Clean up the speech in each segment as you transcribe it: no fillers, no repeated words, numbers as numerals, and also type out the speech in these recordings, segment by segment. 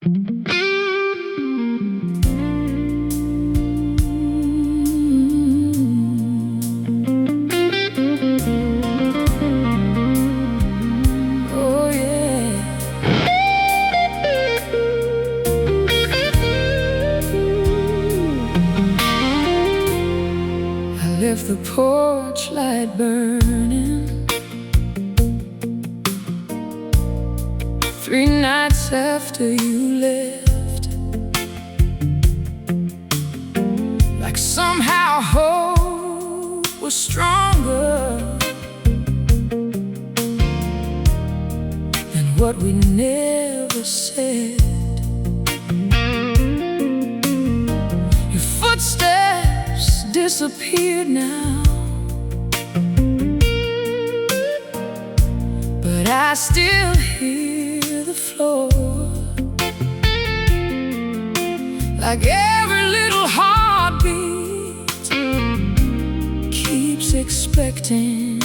Oh yeah. I left the porch light burning 3 nights after you left. Like somehow hope was stronger than what we never said. Your footsteps disappeared now, but I still hear the floor. Like every little heartbeat keeps expecting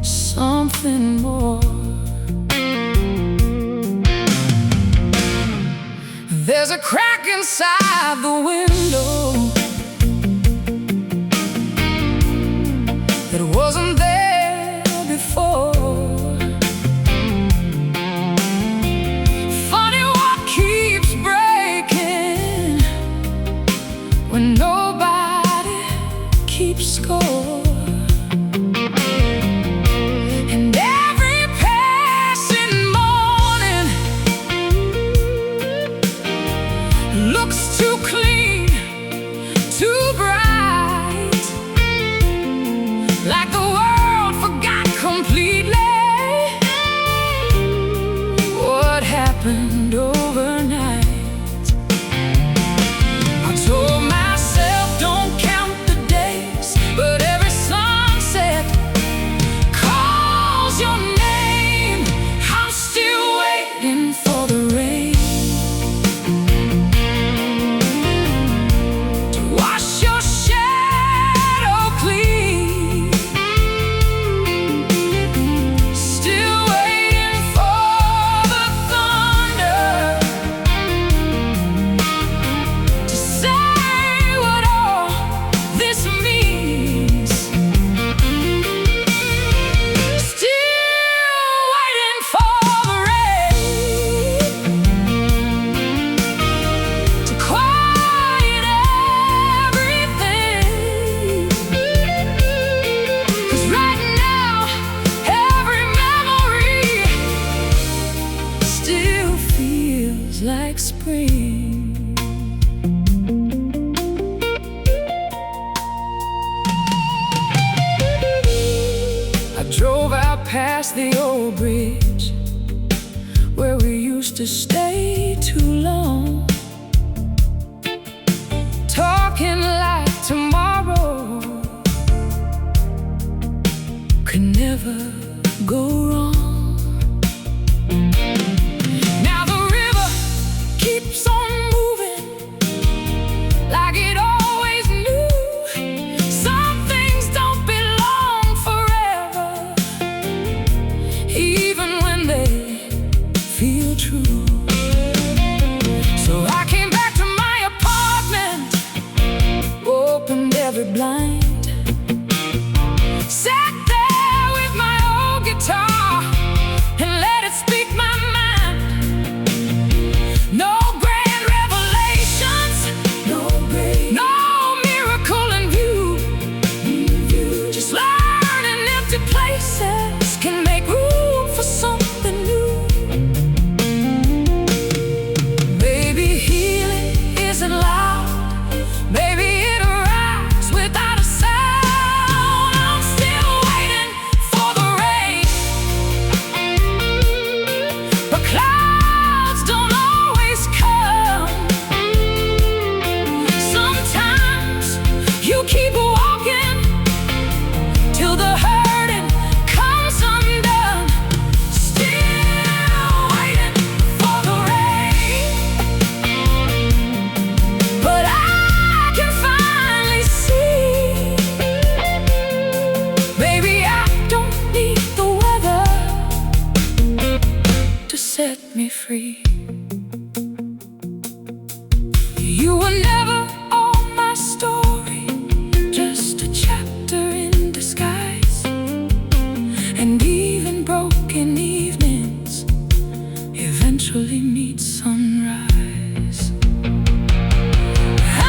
something more. There's a crack inside the window that wasn't there before. Funny what keeps breaking when nobody keeps score. And every passing morning looks too clean, too bright, like the world forgot completely what happened overnight. I told myself don't count the days, but every sunset calls your name. I'm still waiting for the rain to wash your shadow clean. Still waiting for the thunder to say what all this means. Still waiting for the rain to quiet everything. 'Cause right now every memory still feels like spring. I drove out past the old bridge where we used to stay too long, talking like tomorrow could never go wrong. Now the river keeps on moving like it always knew. Some things don't belong forever, even when they feel true. So I came back to my apartment, opened every blind, sat there with my old guitar meet sunrise.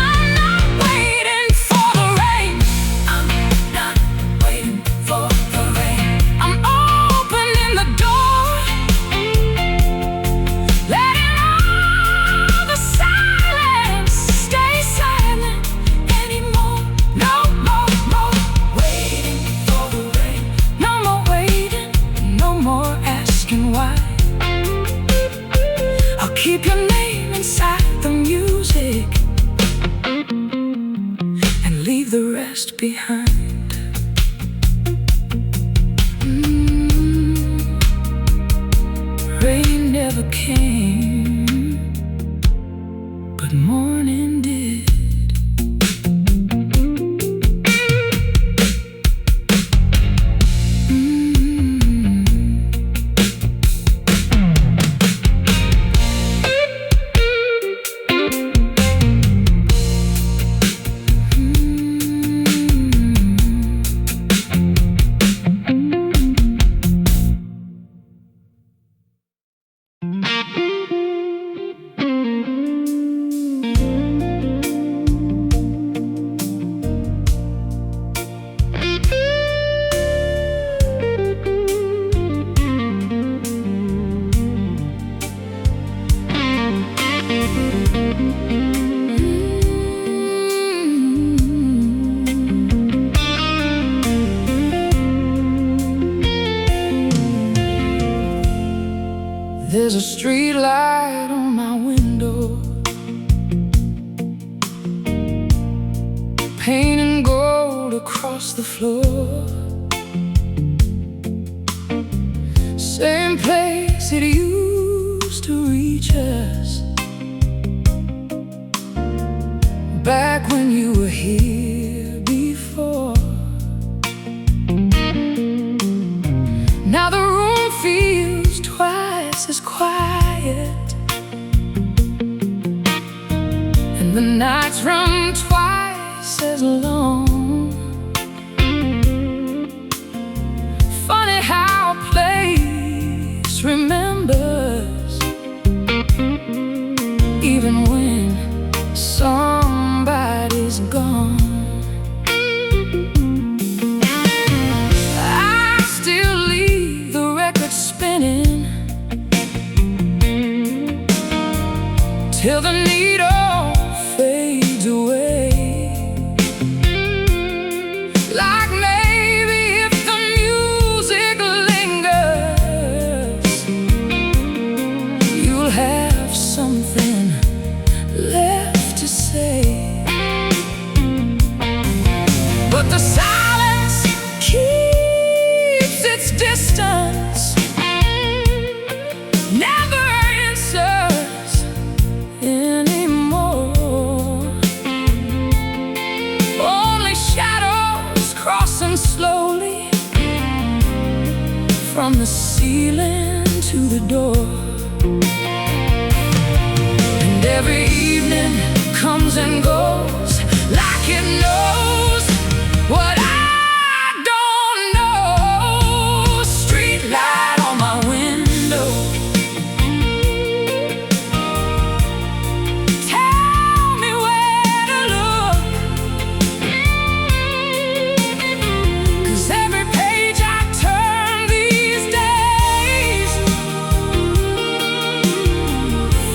I'm not waiting for the rain. I'm not waiting for the rain. I'm opening the door, letting all the silence stay silent anymore. No more waiting for the rain. No more waiting, no more asking why. I'll keep your name inside the music and leave the rest behind. Rain never came, but morning did. There's a street light on my window, painting gold across the floor. Same place it used to reach us back when you were here before. Now the room feels twice as quiet, and the nights run twice as long. Funny how a place remembers, even when somebody's gone. I still leave the record spinning till the needle fades away. Like maybe if the music lingers, you'll have something left to say. But the silence keeps its distance, never answers anymore. Only shadows crossing slowly from the ceiling to the door. And every evening comes and goes like it knows what I don't know. Street light on my window, tell me where to look, 'cause every page I turn these days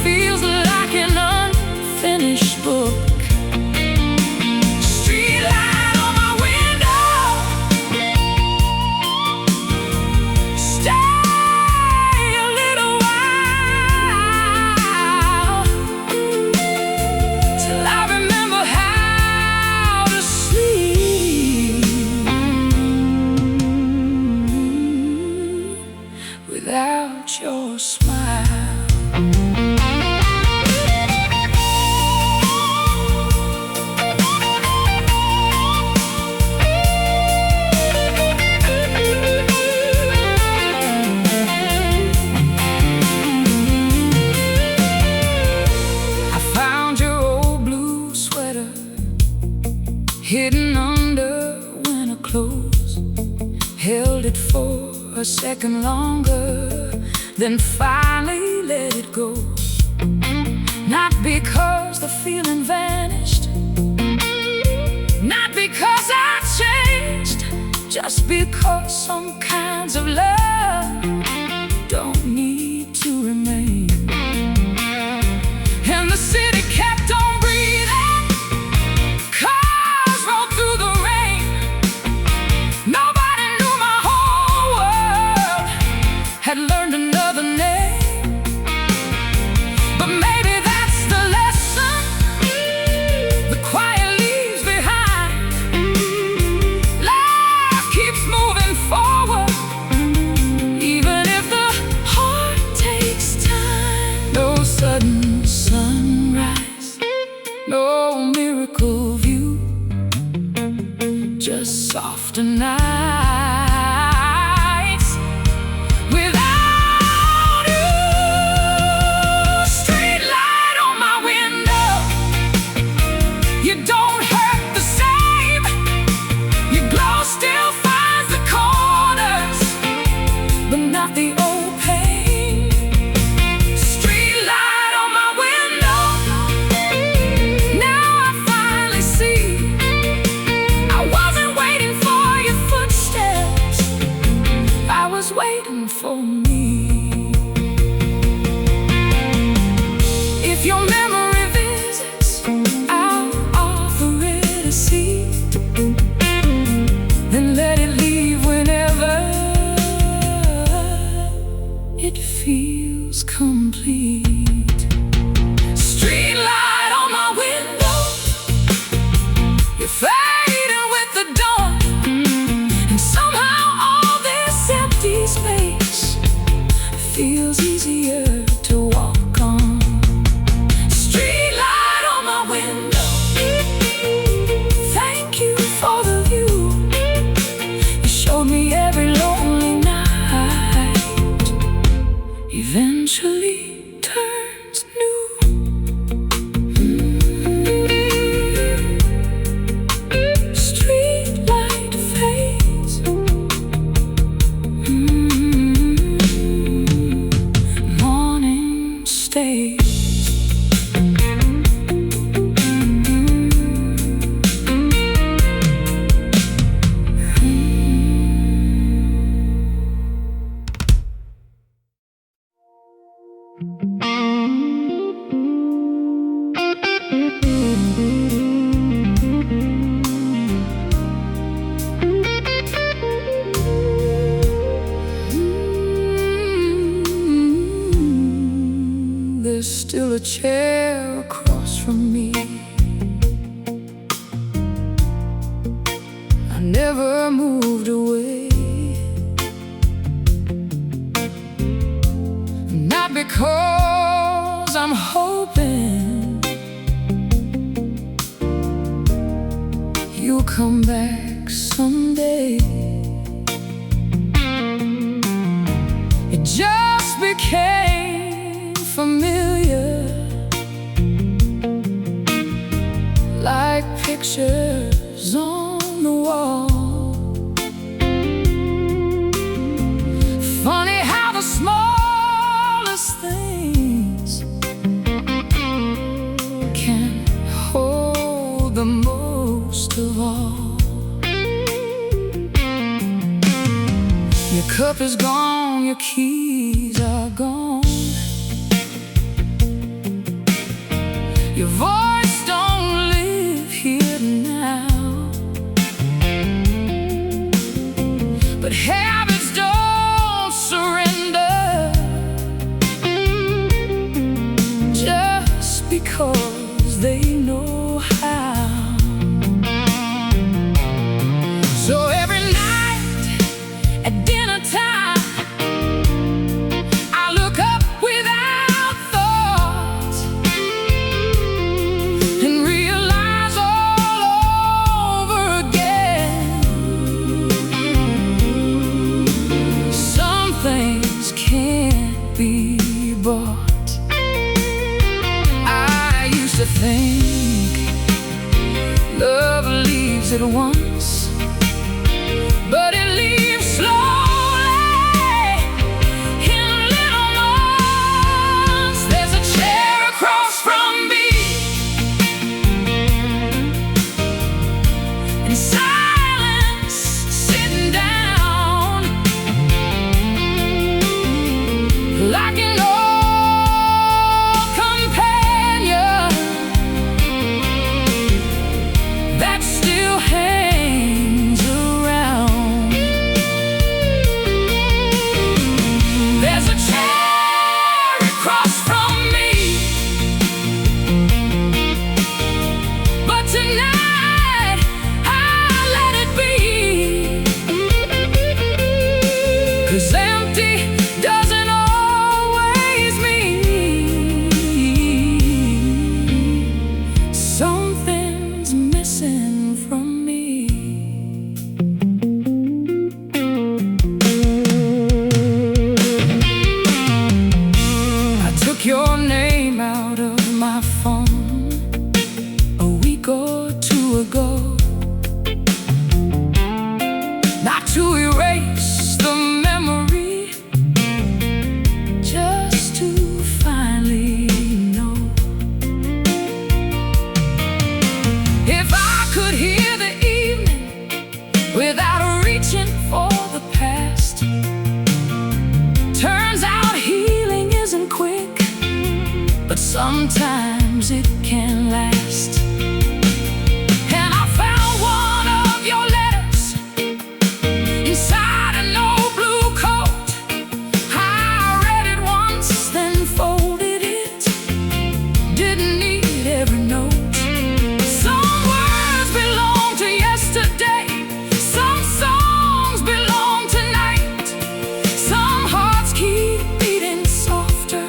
feels like an unfinished book. Street light on my window, stay a little while till I remember how to sleep without your smile. I found your old blue sweater hidden under winter clothes. Held it for a second longer, then finally let it go. because the feeling vanished, not because I changed, just because some kinds of love don't need to remain. And the city kept on breathing, cars rolled through the rain. Nobody knew my whole world had learned another name. But maybe that's the lesson the quiet leaves behind. Life keeps moving forward, even if the heart takes time. No sudden sunrise, no miracle view, just softer nights without you. Street light on my window, you don't hurt the same. Your glow still finds the corners, but not the old pain. Street light on my window, now I finally see. I wasn't waiting for your footsteps, I was waiting for me. If your memory visits, I'll offer it a seat. Then let it leave whenever it feels complete. Street light on my window, you're fading with the dawn, and somehow all this empty space feels easier to walk on. Street light on my window, thank you for the view. You showed me every lonely night eventually turns new. Street light fades, morning stays. There's still a chair across from me. I never moved away, not because I'm hoping you'll come back someday. It just became familiar, like pictures on the wall. Funny how the smallest things can hold the most of all. Your cup is gone, your keys are gone, your voice don't live here now. But habits don't surrender just because they know how. So every night at dinner time, I look up without thought and realize all over again, some things can't be bought. I used to think love leaves at once, but it leaves slowly in little months. There's a chair across from me, sometimes it can last. And I found one of your letters inside an old blue coat. I read it once, then folded it. Didn't need every note. Some words belong to yesterday, some songs belong tonight. Some hearts keep beating softer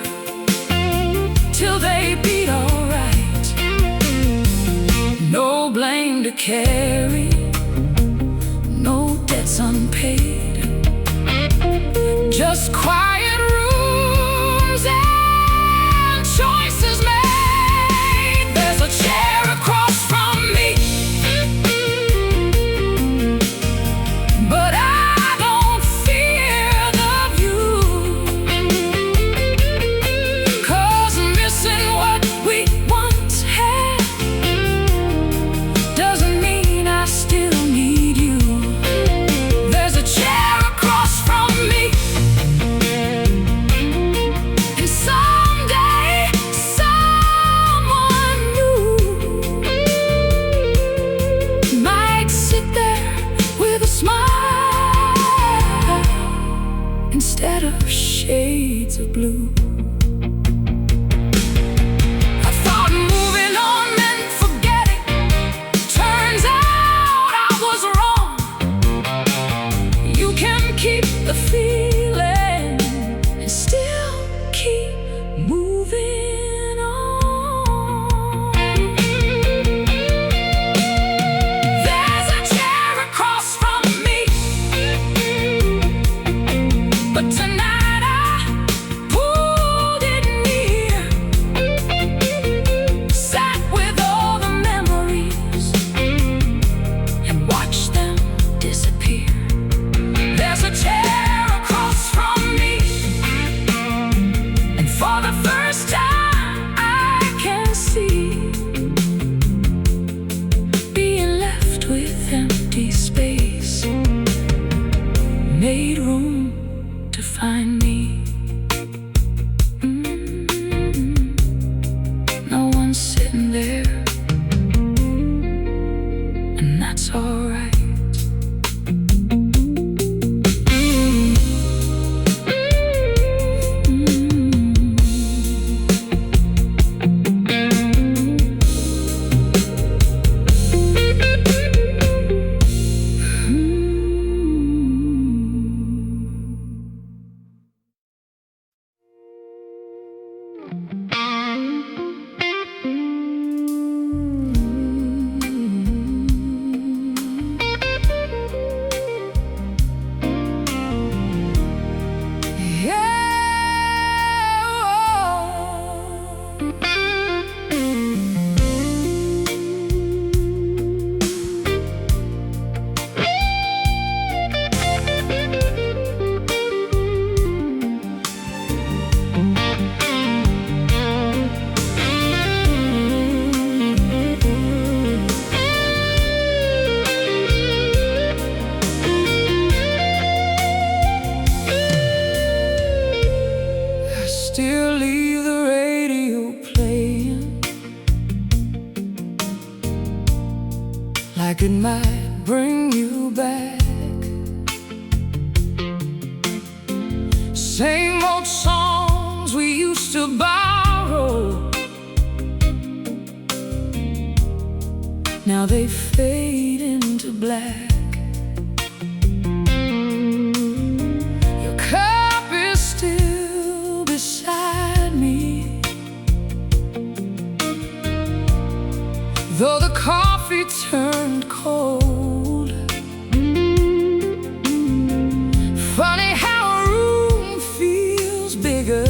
till they beat alright. No blame to carry, no debts unpaid, just quiet rooms and choices made. There's a chair across from me, but I don't fear the view, 'cause missing what we once had doesn't mean I still need you. There's a chair across from me, and someday someone new might sit there with a smile instead of shades of blue. I thought moving on meant forgetting. Turns out I was wrong. You can keep the feeling and still keep moving on. There's a chair across from me, but tonight I pulled it near, sat with all the memories and watched them disappear. There's a chair across from me, and for the first time I can see being left with empty space made room to find me. No one's sitting there, and that's alright. Still leave the radio playing, like it might bring you back. Same old songs we used to borrow, now they fade into black. Your cup is still beside me, though the coffee turned cold. Funny how a room feels bigger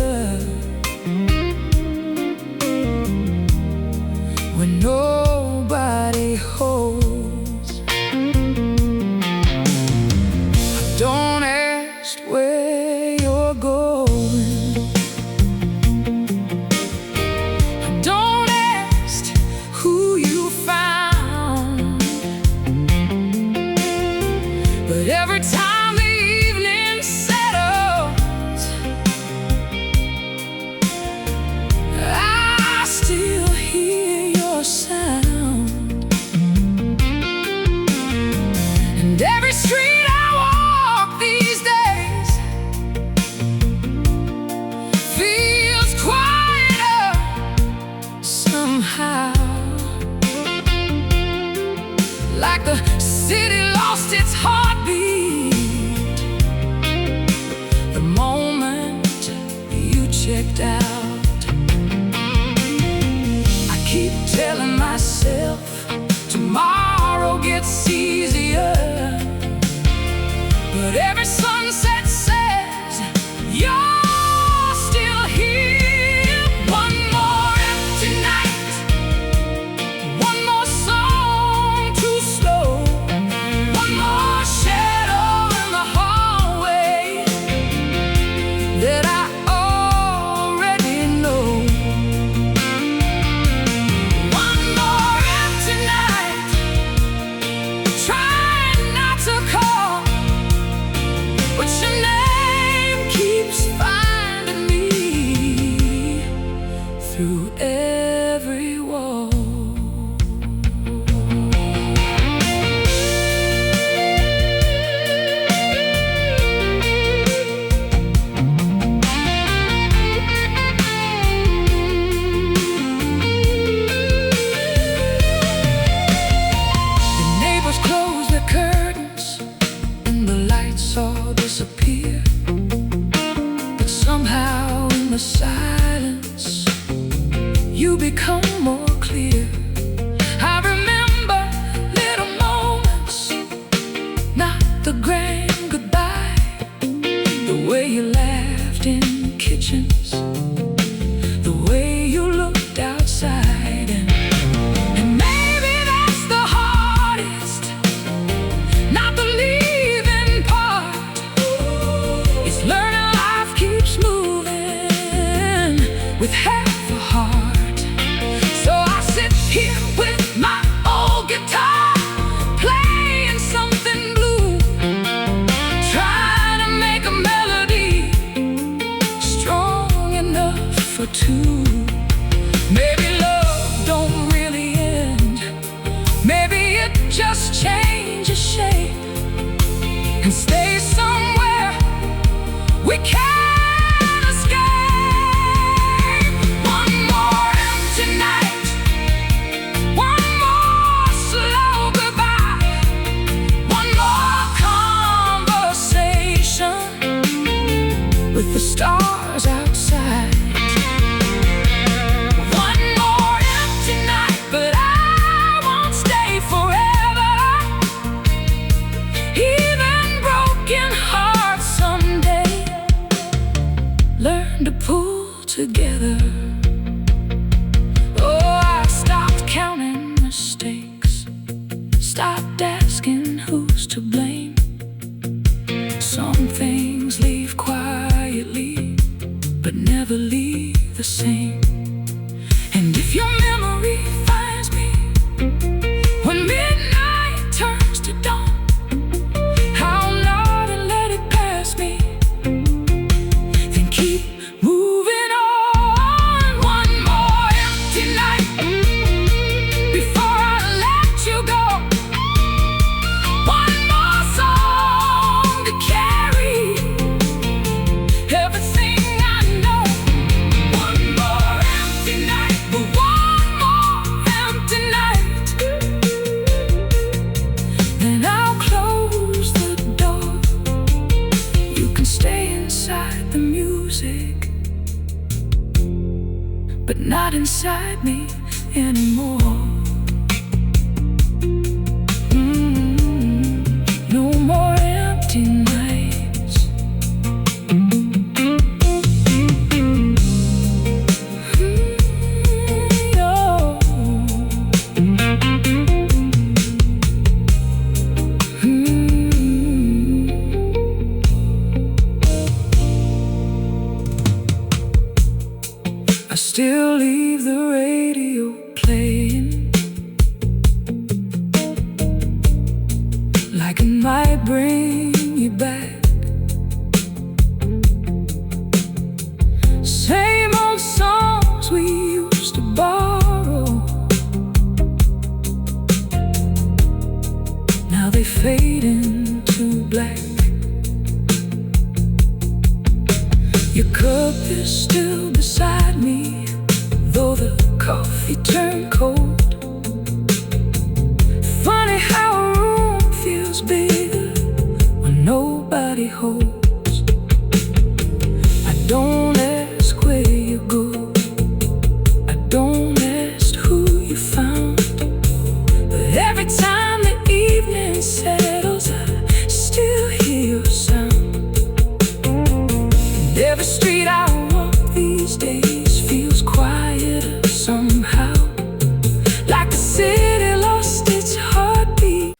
when nobody holds. Don't ask where you're going, don't ask who you found. somehow, like the city lost its heartbeat the moment you checked out. I keep telling myself tomorrow gets easier, but every sunset says you're still here. One more empty night, one more song too slow, one more shadow in the hallway that I already know. One more empty night, trying not to call, but your name keeps finding me through every wall. The neighbors close their curtains and the lights all disappear, but somehow in the silence you become more clear. I remember little moments, not the grand goodbye, the way you laughed in kitchens, the way you looked outside, and maybe that's the hardest, not the leaving part. It's learning life keeps moving with half a heart. So I sit here with my old guitar, playing something blue, trying to make a melody strong enough for two. Maybe love don't really end, maybe it just changes shape and stays somewhere we can't escape. One more empty night, one more slow goodbye, one more conversation with the stars outside. One more empty night, but I won't stay forever. Even broken hearts someday learn to pull together. Oh, I stopped counting mistakes, stopped asking who's to blame. Some things leave quietly, but never leave the same. And if your memory finds me when midnight turns to dawn, I'll nod and let it pass me, then keep moving on. One more empty night before I let you go, one more song to carry everything I know. One more empty night, but one more empty night, then I'll close the door. You can stay inside the music, but not inside me anymore. No more empty nights. No. I still leave the radio playing, like it might bring you back. Same old songs we used to borrow, now they fade into black. Your cup is still beside me, though the coffee turned cold. Funny how a room feels bigger when nobody holds. I don't ask where you go, I don't ask who you found, but every time the evening settles, I still hear your sound. And every street I walk these days feels quieter somehow, like the city lost its heartbeat.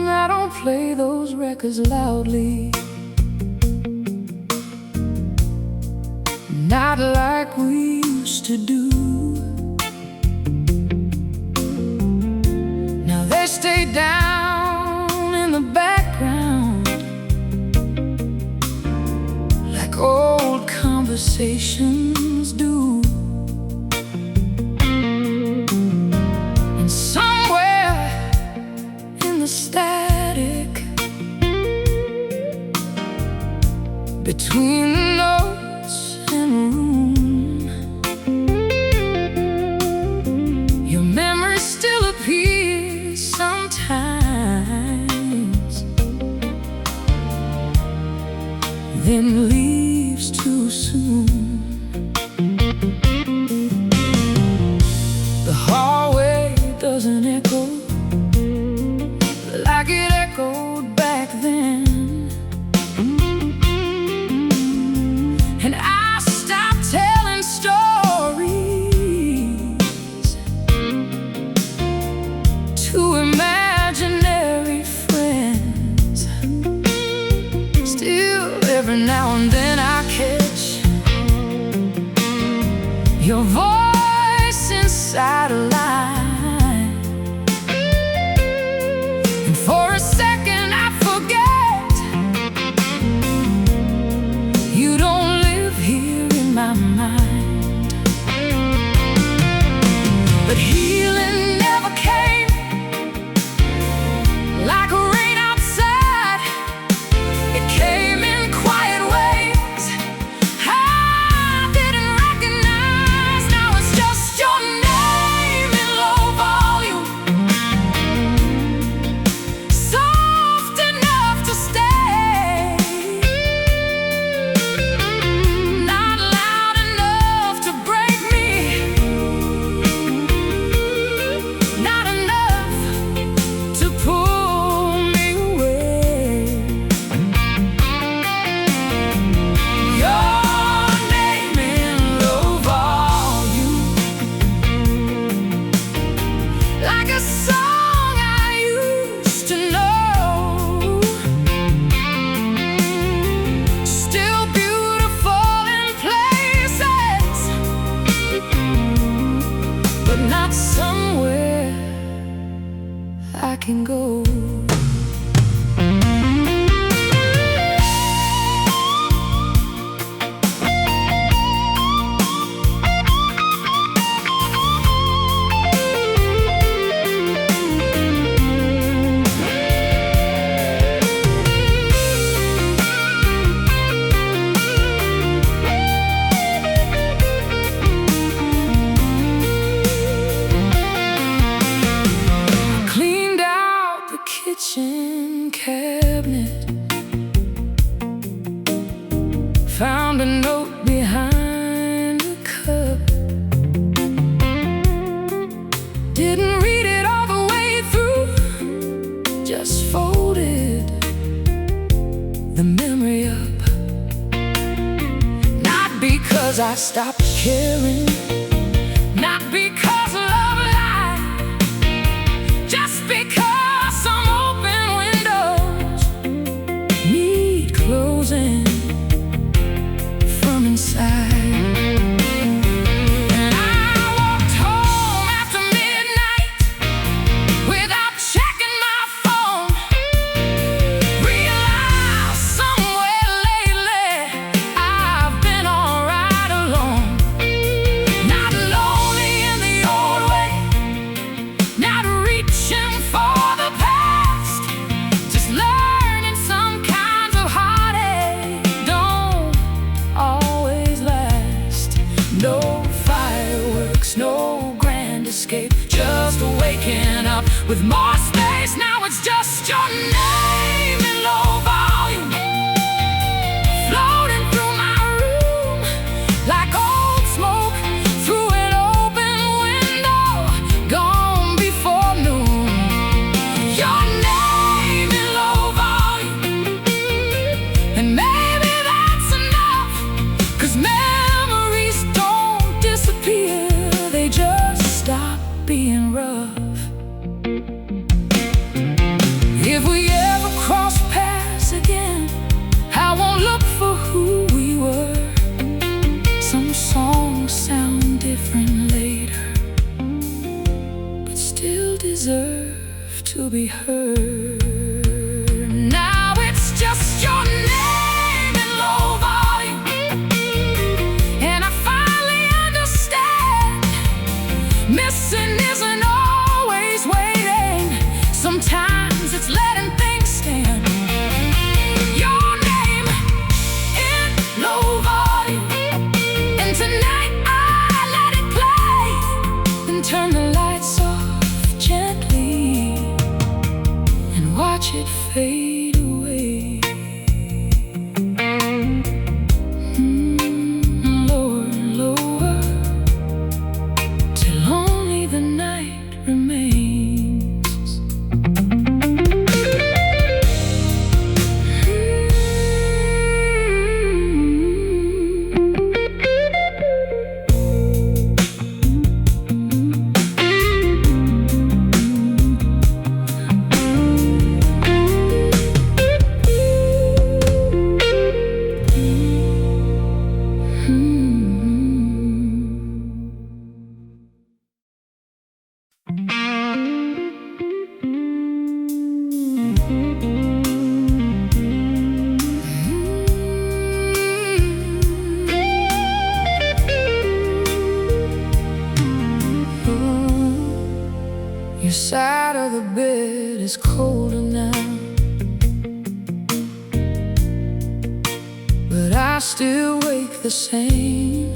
I don't play those records loudly, not like we used to do. Now they stay down in the background, like old conversations do. And somewhere in the static between the notes and room, your memory still appears sometimes, then leaves too soon. The hallway doesn't echo like it echoed back then, and I stopped telling stories to imaginary friends. Still, every now and then I catch your voice inside a line, and for a second I forget you don't live here in my mind. But healing never came like rain outside. It came in quiet ways I didn't recognize. Now it's just your name in low volume, soft enough to stay, not loud enough to break me, not enough to pull me away. Your name in low volume, like a song I used to know, still beautiful in places, but not somewhere I can go. Cleaned out the kitchen cabinet, found a note behind a cup. Didn't read it all the way through, just folded the memory up. Not because I stopped caring, not because love lied, just because some open windows need closing from inside. And I walked home after midnight without checking my phone. Realized somewhere lately I've been alright alone. No fireworks, no grand escape, just waking up with more space. Now it's just your name in low volume, floating through my room like old smoke through an open window, gone before noon. Your name in low volume, and maybe that's enough, 'cause memories don't disappear, they just stop being rough. If we ever cross paths again, I won't look for who we were. Some songs sound different later, but still deserve to be heard. Now it's just your name in low volume, and I finally understand. Missing isn't always waiting, sometimes it's letting things stand. Your name in low volume, and tonight I let it play, and turn the lights off gently and watch it fade away. Lower and lower, till only the night remains. Your side of the bed is colder now, but I still wake the same,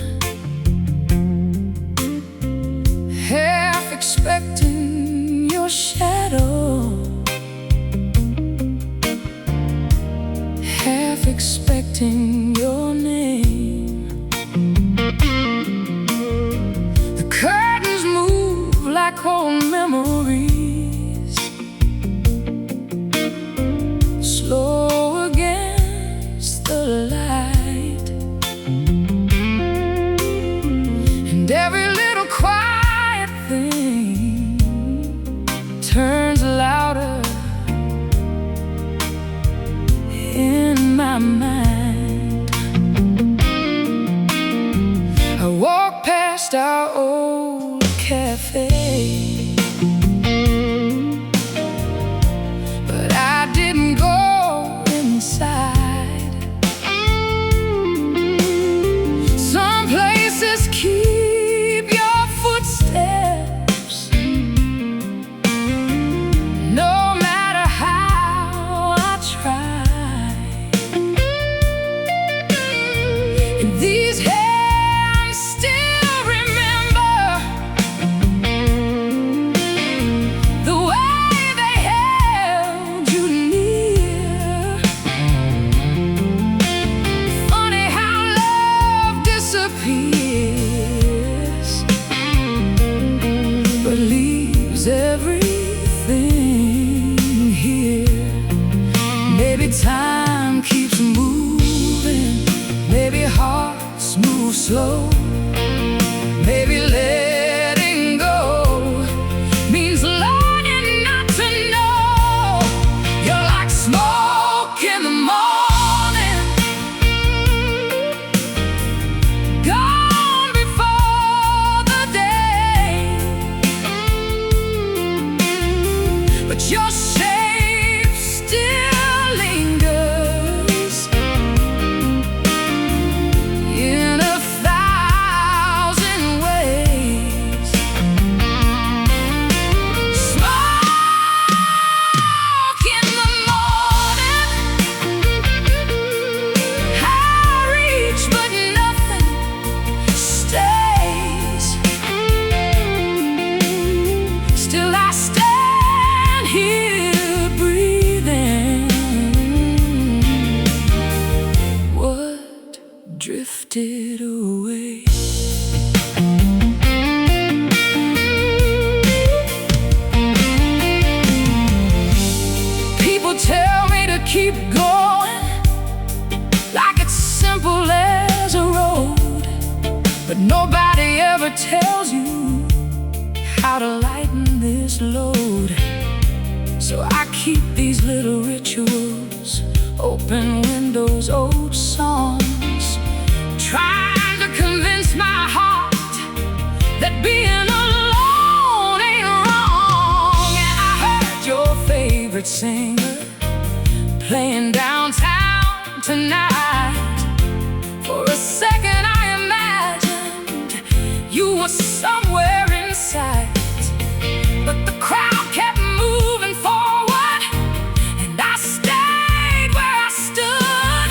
half expecting your shadow, half expecting your name. The curtains move like old memories, slow against the light, and every little quiet thing turns louder in my mind. I walk past our old cafe, but I didn't go inside. Some places keep your footsteps, no matter how I try. And these hands still remember never tells you how to lighten this load. So I keep these little rituals, open windows, old songs, trying to convince my heart that being alone ain't wrong. And I heard your favorite singer playing downtown tonight. For a second I imagined you were somewhere in sight, but the crowd kept moving forward, and I stayed where I stood,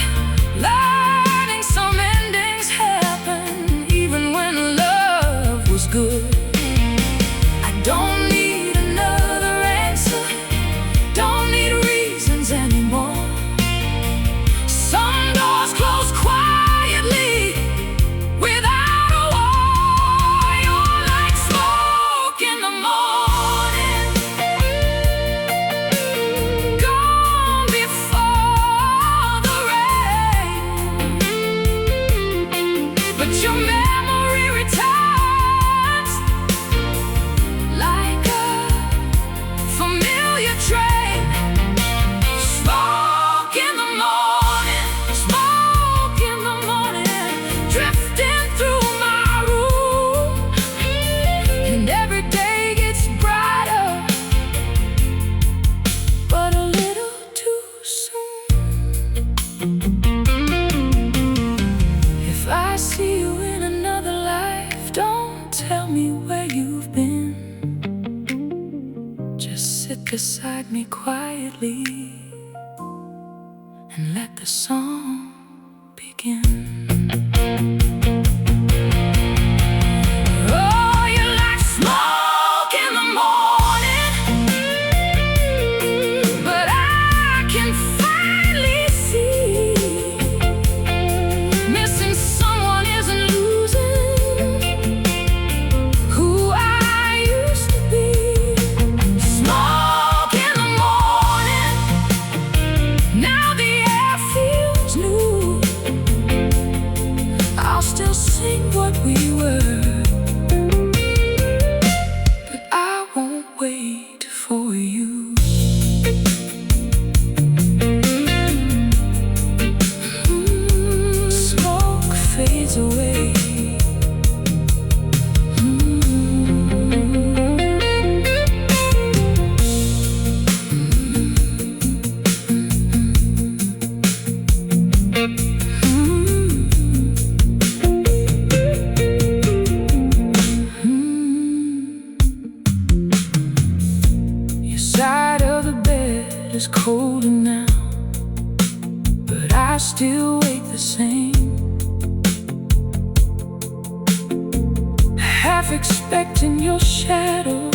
learning some endings happen even when love was good. I don't need another answer, don't need reasons anymore. Some doors close quietly without a war. You're like smoke in the morning, gone before the rain, but your memory returns like a familiar train. Smoke in the morning, smoke in the morning, drifting through my room, and every day gets brighter, but a little too soon. If I see you in another life, don't tell me where you've been. Just sit beside me quietly and let the song begin. Oh, you're like smoke in the morning, but I can finally see missing someone isn't losing who I used to be. Smoke in the morning, now the air feels new. I'll still sing what we were, but I won't wait for you. Smoke fades away. Your side of the bed is colder now, but I still wake the same, half expecting your shadow,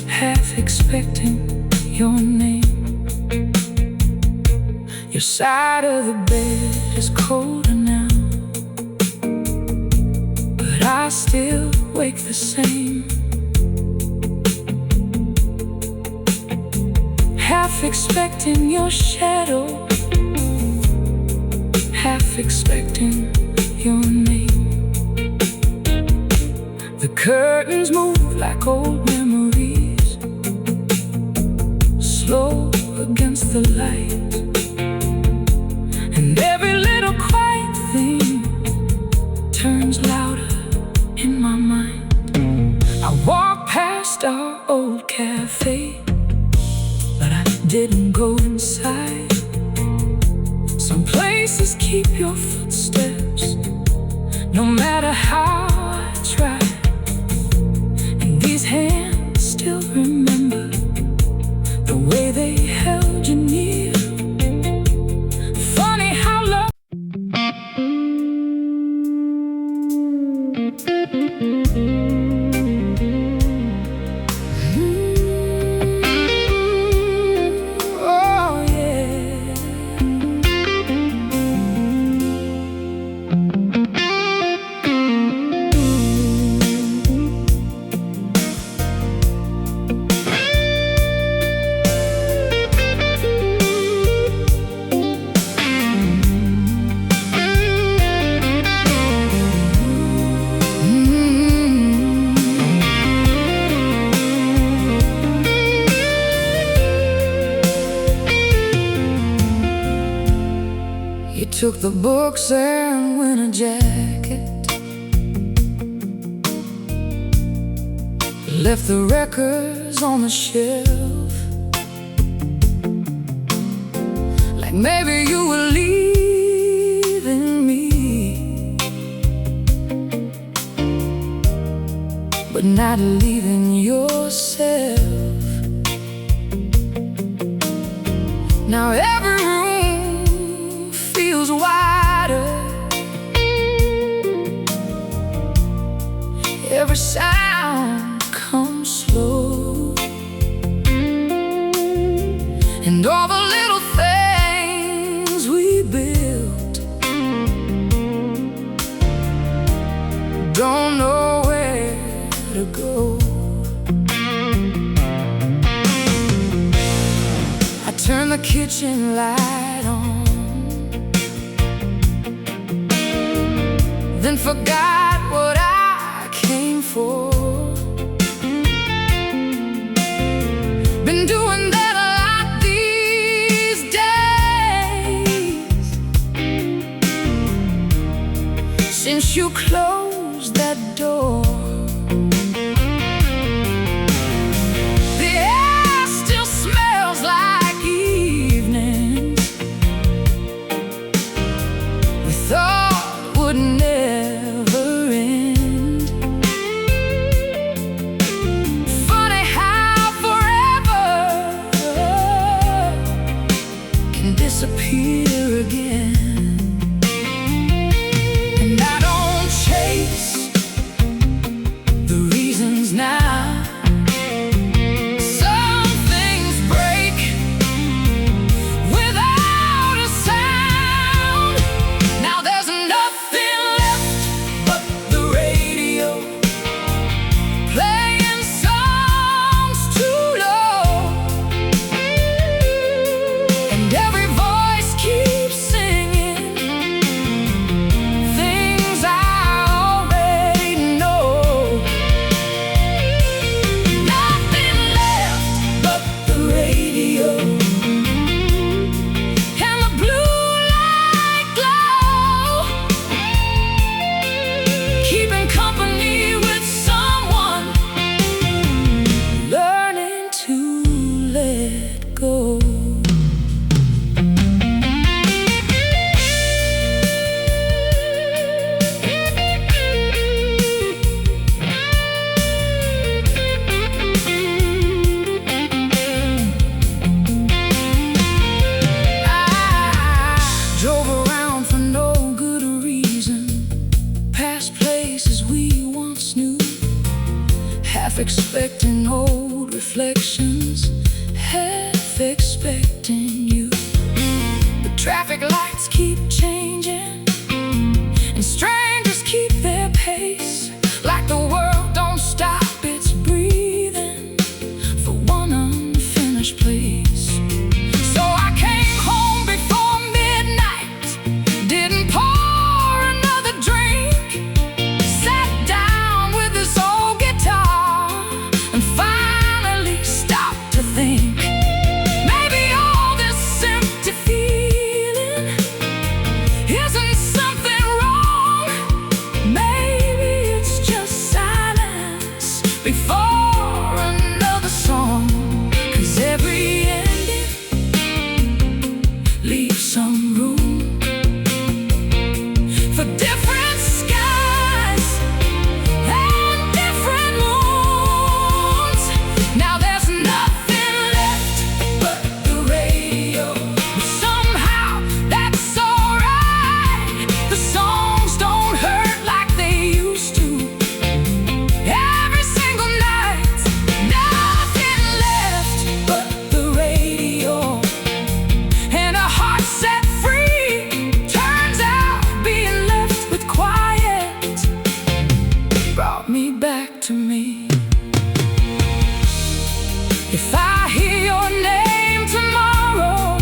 half expecting your name. Your side of the bed is colder now, but I still wake the same, half expecting your shadow, half expecting your name. The curtains move like old memories, slow against the light, and every little quiet thing turns louder in my mind. I walk past our old cafe, but I didn't go inside. Some places keep your footsteps, no matter how I try, and these hands still remember the way they held you near. Funny how love oh yeah. Took the books and winter jacket, left the records on the shelf, like maybe you were leaving me, but not leaving yourself. Now every room feels wider, every sound comes slow, and all the little things we built don't know where to go. I turn the kitchen light on, then forgot what I came for. Been doing that a lot these days, since you closed that door. The air still smells like evenings we thought would never end. Funny how forever can disappear again. And I don't chase the reasons now. Some things break without a sound. Now there's nothing left but the radio, playing songs too low, and every voice keeps singing things I already know. Nothing left but the radio and the blue light glow, keeping company with someone, learning to let go. I drove around for no good reason, past places we once knew, half expecting old reflections, half expecting you. The traffic lights keep changing, and strangers keep their pace, like the world don't stop its breathing for one unfinished place. So I came home before midnight, didn't pour another drink, sat down with this old guitar, and finally stopped to think. Maybe all this empty feeling isn't something wrong. Maybe it's just silence before another song. 'Cause every ending leaves some room for different skies and different moons. Now there's nothing left but the radio, but somehow that's alright. The songs don't hurt like they used to. Every single night, nothing left but the radio, and a heart set free. Turns out being left with quiet brought me back to me. If I hear your name tomorrow,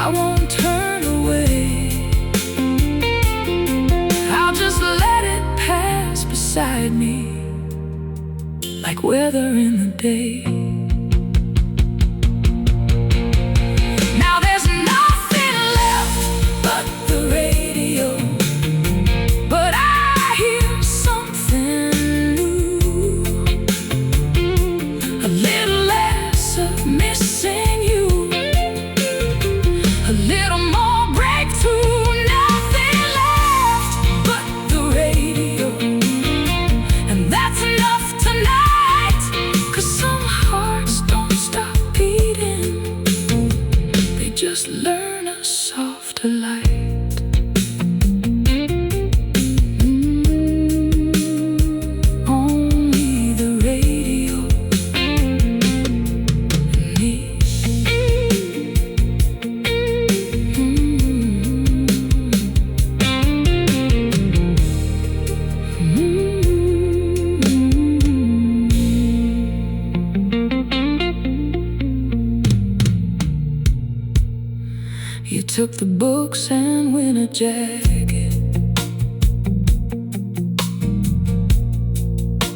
I won't turn away. I'll just let it pass beside me, like weather in the day. Now there's nothing left but books and winter jacket.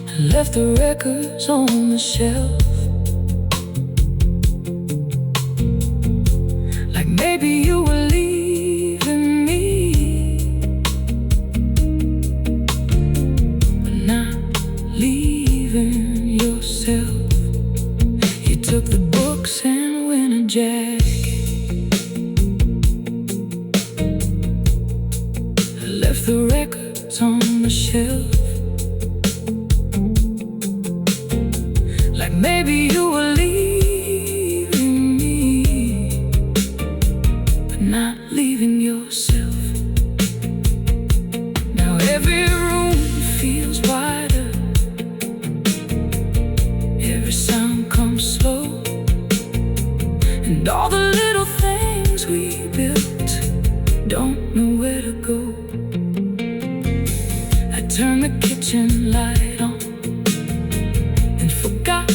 I left the records on the shelf. Like maybe you were leaving me, but not leaving yourself. You took the books and winter jacket. I left the records on the shelf. Like maybe you were leaving me, but not leaving yourself. Now every room feels wider, every sound comes slow, and all the little things we built don't know where to go. I turned the kitchen light on and forgot.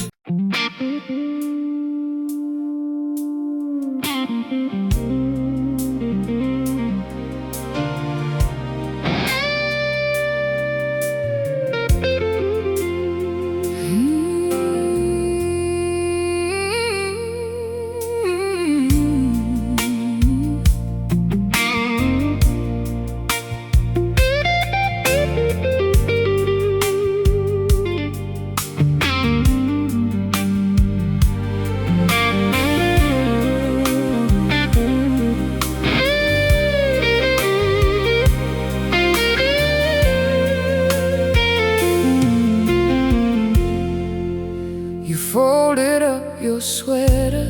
You folded up your sweater,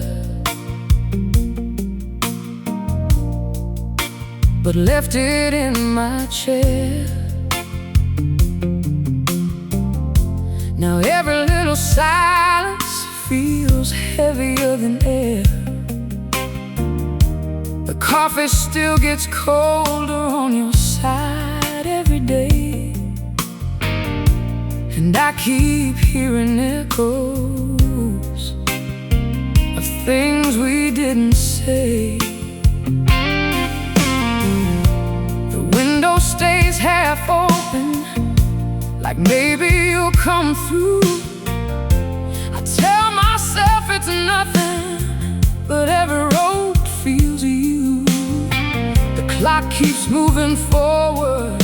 but left it in my chair. Now every little silence feels heavier than air. The coffee still gets colder on your side every day, and I keep hearing echoes of things we didn't say. The window stays half open, like maybe you'll come through. I tell myself it's nothing, but every road feels you. The clock keeps moving forward,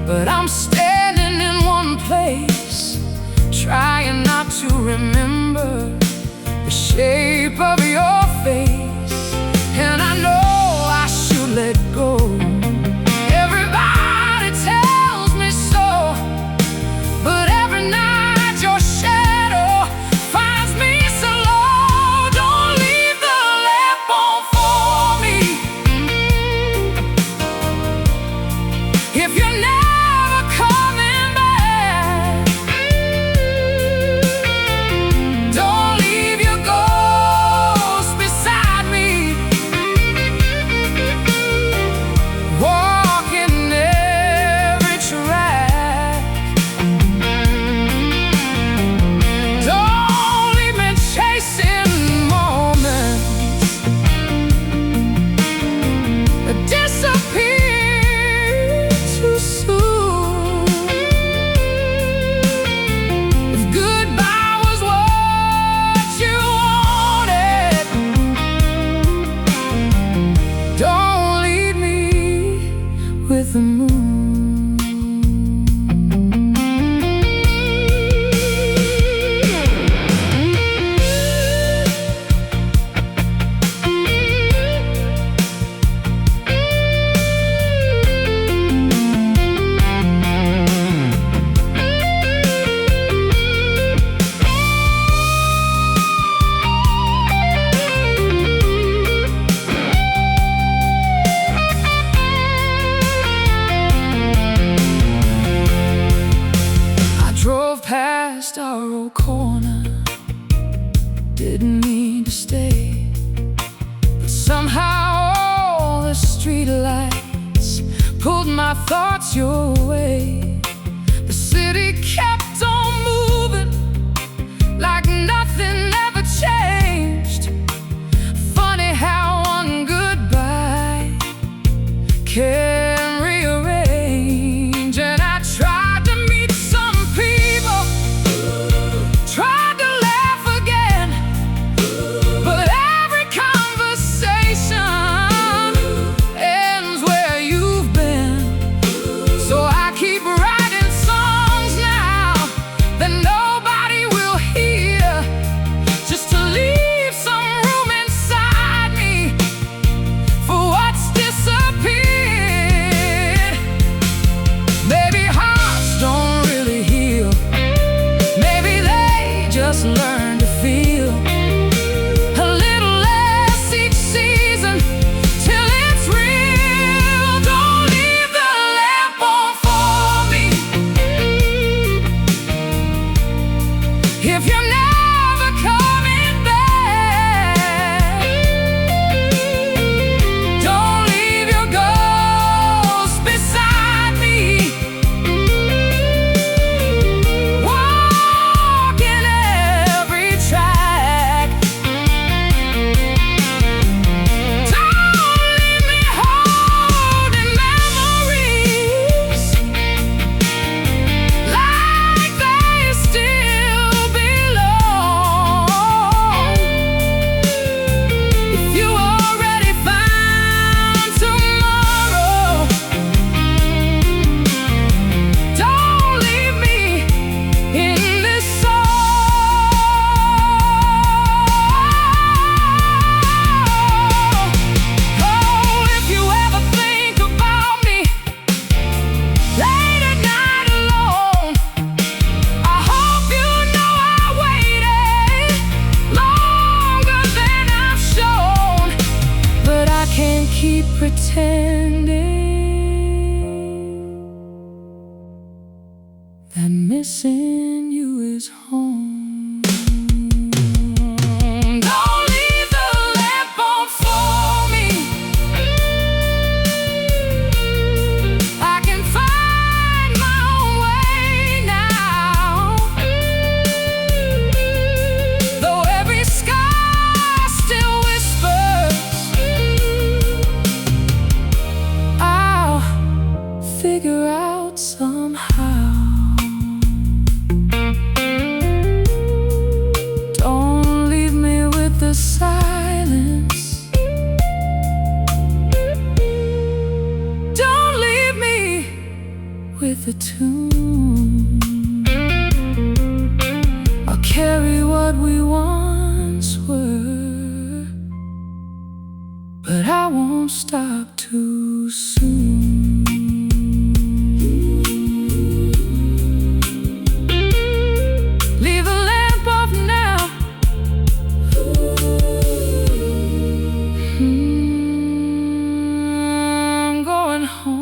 but I'm standing in one place, trying not to remember the shape of your face. And I know I should let go. Everybody tells me so, but every night your shadow finds me so low. Don't leave the lamp on for me if you're never coming back. Don't leave your ghost beside me, walking every track. Don't leave me chasing moments that disappear too soon. If goodbye was what you wanted, don't leave me with the moon. I drove past our old corner, didn't mean to stay, but somehow all the street lights pulled my thoughts your way. The city kept on moving like nothing ever changed. Funny how one goodbye that missing you is home. Don't leave the lamp on for me. I can find my own way now. Though every sky still whispers, I'll figure out somehow. Don't leave me with the silence. Don't leave me with the tune. I'll carry what we once were, but I won't stop too soon. Leave the lamp off now. I'm going home.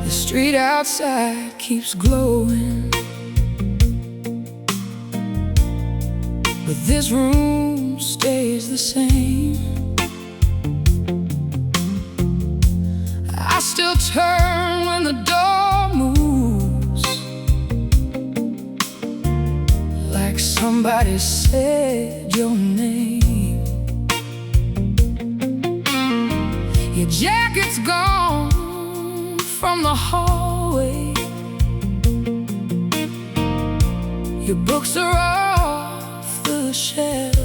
The street outside keeps glowing, but this room stays the same. I still turn when the door moves, like somebody said your name. Your jacket's gone from the hallway. Your books are off the shelf,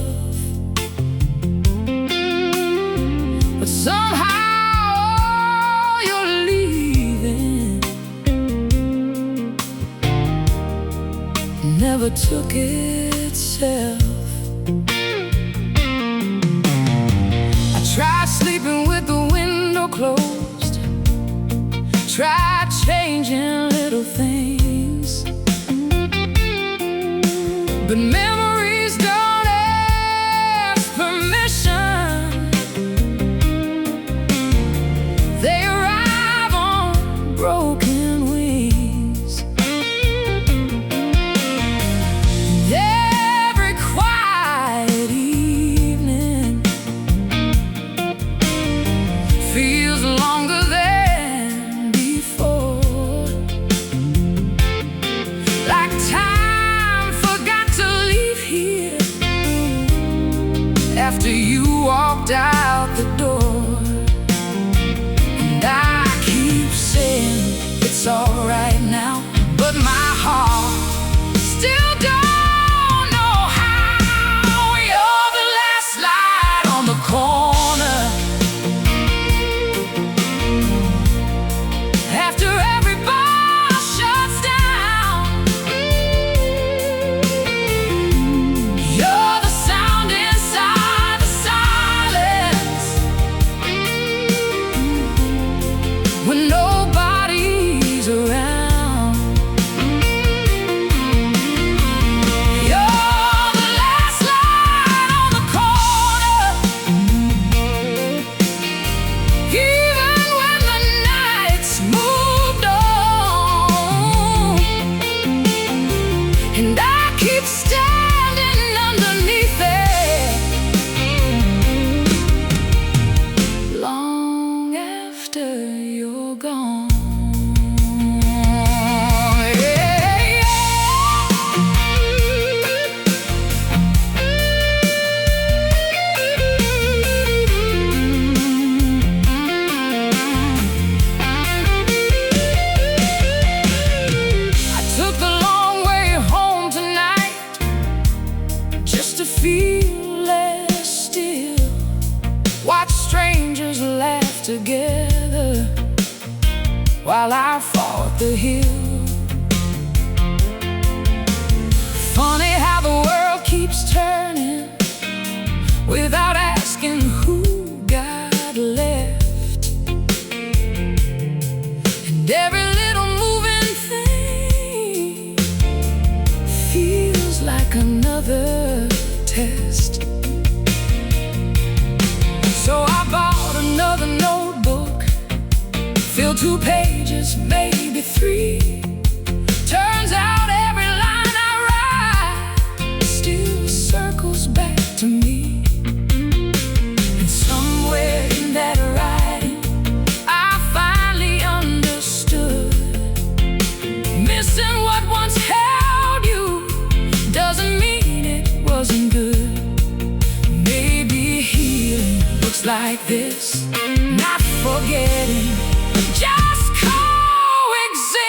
but somehow you're leaving. Never took itself. I tried sleeping with the window closed, tried changing little things, but memories don't ask permission. They arrive on broken wings. And every quiet evening feels longer than before, like time forgot to leave. while I fought the hill. Funny how the world keeps turning without asking who got left. And every little moving thing feels like another test. So I bought another notebook, filled 2 pages, maybe 3. Turns out every line I write still circles back to me. And somewhere in that writing I finally understood, missing what once held you doesn't mean it wasn't good. Maybe healing looks like this, not forgetting, just coexist.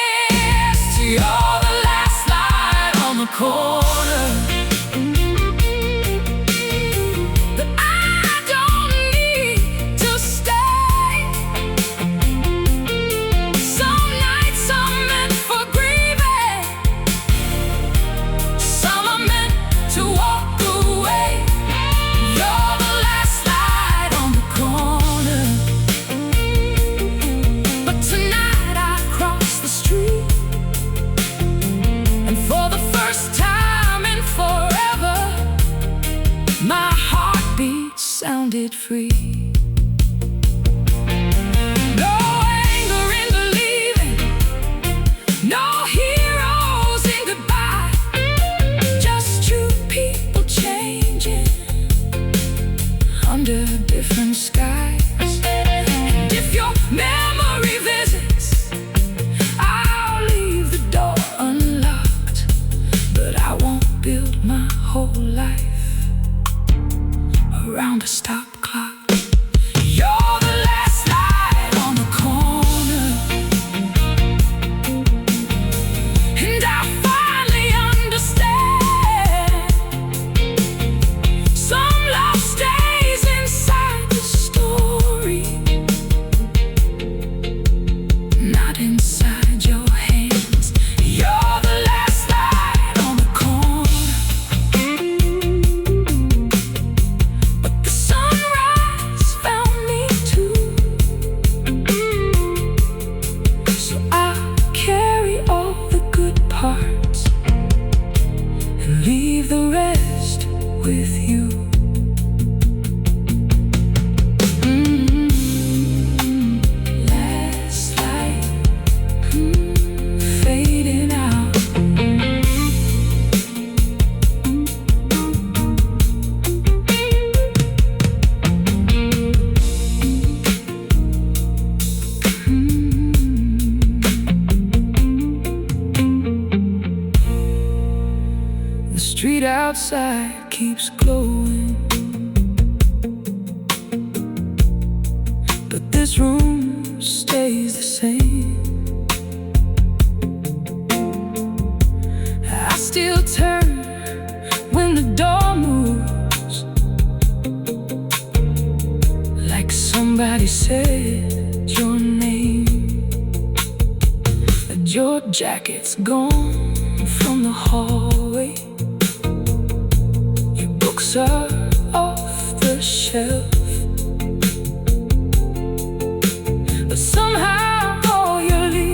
You're the last light on the corner that I don't need to stay. Some nights are meant for grieving, some are meant to walk away. You're the last light on the corner, but tonight I cross the street, and for the first time in forever my heartbeat sounded free. No anger in the leaving, no heroes in goodbye, just true people changing under different skies. And if your memory visits, I'll leave the door unlocked, but I won't build my whole life around a stop clock. You're the last light on the corner, and I finally understand. Some love stays inside the story, not inside your hands. You're the last light on the corner, but the sunrise found me too. So I'll carry all the good parts and leave the rest with you. Last light, fading out. The street outside keeps glowing, but this room stays the same. I still turn when the door moves, like somebody said your name. But your jacket's gone from the hallway, your books are off the shelf, but somehow all you leave.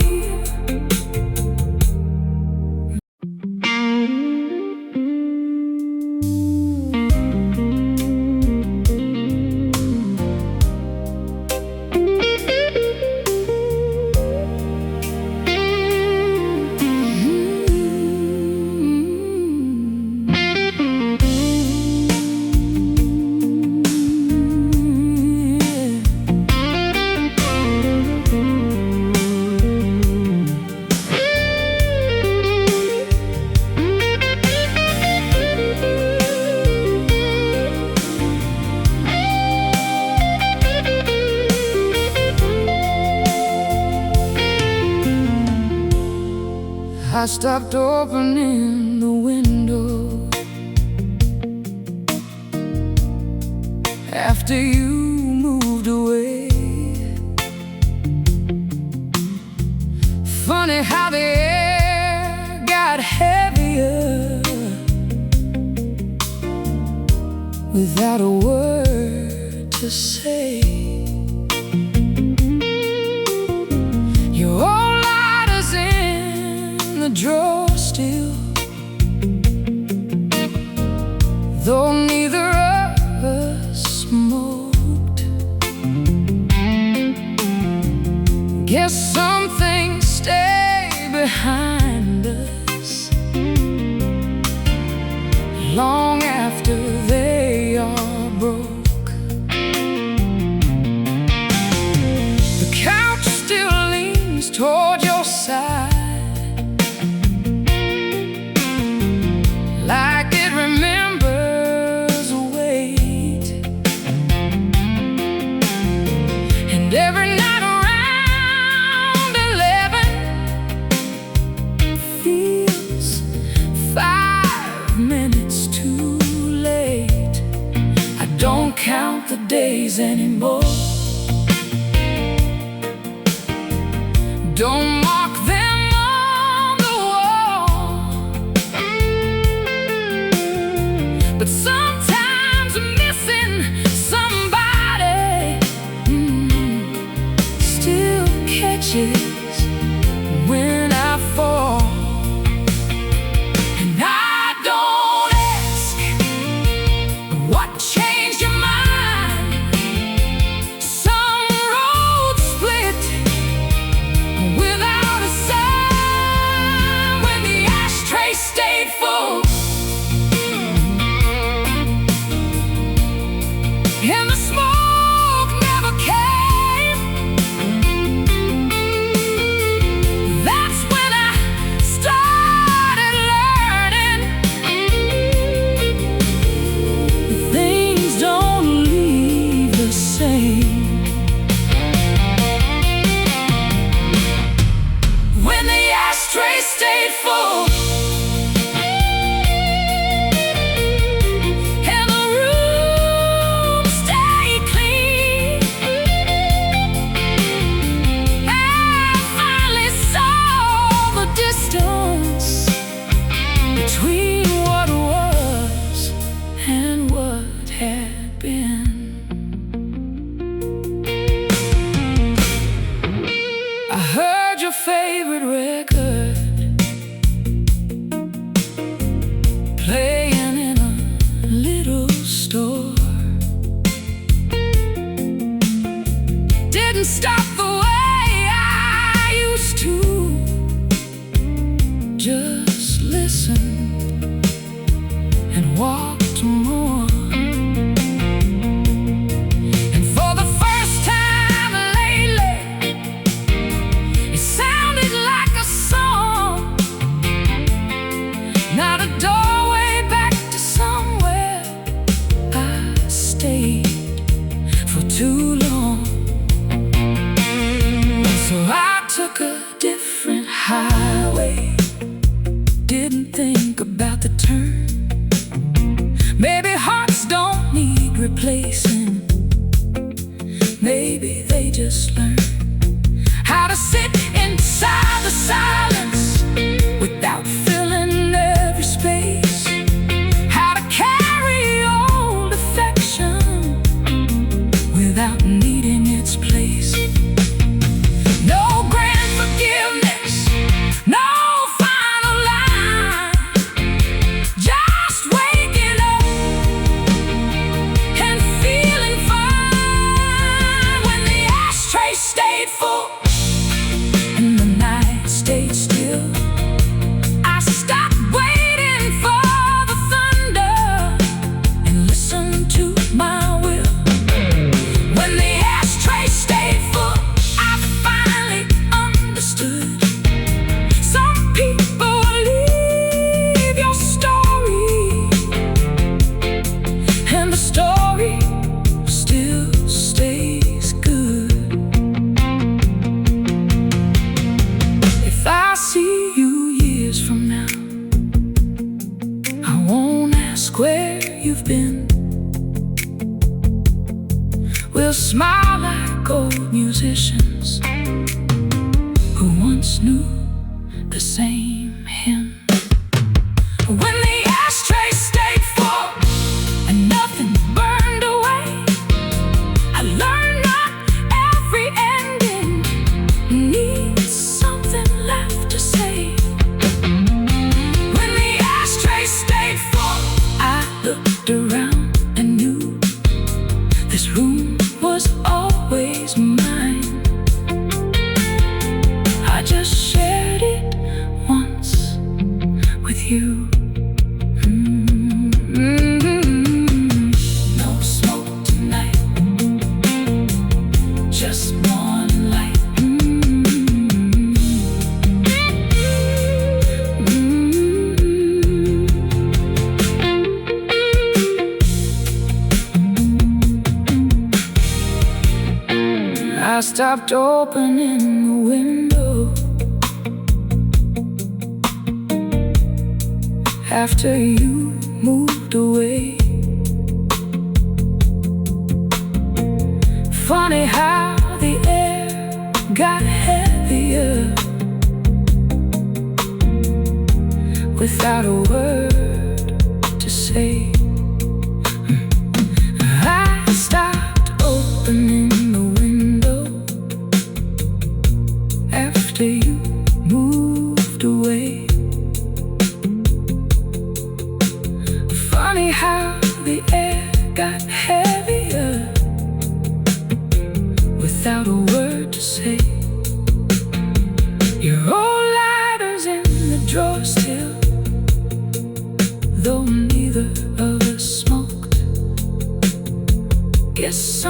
I stopped opening the window after you moved away. Funny how the air got heavier without a word to say. Your old lighters in the drawer still, though neither of us smoked. Guess some things stay behind us long after they are broke. The couch still leans toward your side, like it remembers a weight. And every night around 11 feels 5 minutes too late. I don't count the days anymore, don't mark them on the wall. But sometimes missing somebody still catches when I fall. And I don't ask what changed your mind. Some roads split without a sign when the ashtray stayed full and the smoke never came. That's when I started learning things don't leave the same. When the ashtray stayed full and the room stayed clean, I finally saw the distance between what was and what had been. I heard your favorite record playing in a little store. Didn't stop the way I used to, just listened and walked more. And for the first time lately, it sounded like a song, not a doorway back to somewhere I stayed for too long. So I took a different highway, didn't think about the turn. Maybe hearts don't need replacing, maybe they just learn how to sit inside the silence without filling every space, how to carry old affection without needing its place. No grand forgiveness, no final line, just waking up and feeling fine when the ashtray stayed full and the night stayed still. I stopped waiting for the thunder and listened to my will. When the ashtray stayed full, I finally understood. Some people leave your story, and the story still stays good. If I see you years from now, I won't ask where you've been. We'll smile like old musicians who once knew the same hymn. When the ashtray stayed full and nothing burned away, I learned not every ending needs something left to say. When the ashtray stayed full, I looked around and knew this room was always mine. I just shared it once with you. No smoke tonight, just one light. I stopped opening the window after you moved away. Funny how the air got heavier without a word to say. I stopped opening the window after you moved away. Funny how the air got heavier without a word to say. Your old lighter's in the drawer still, though neither of us smoked. Guess some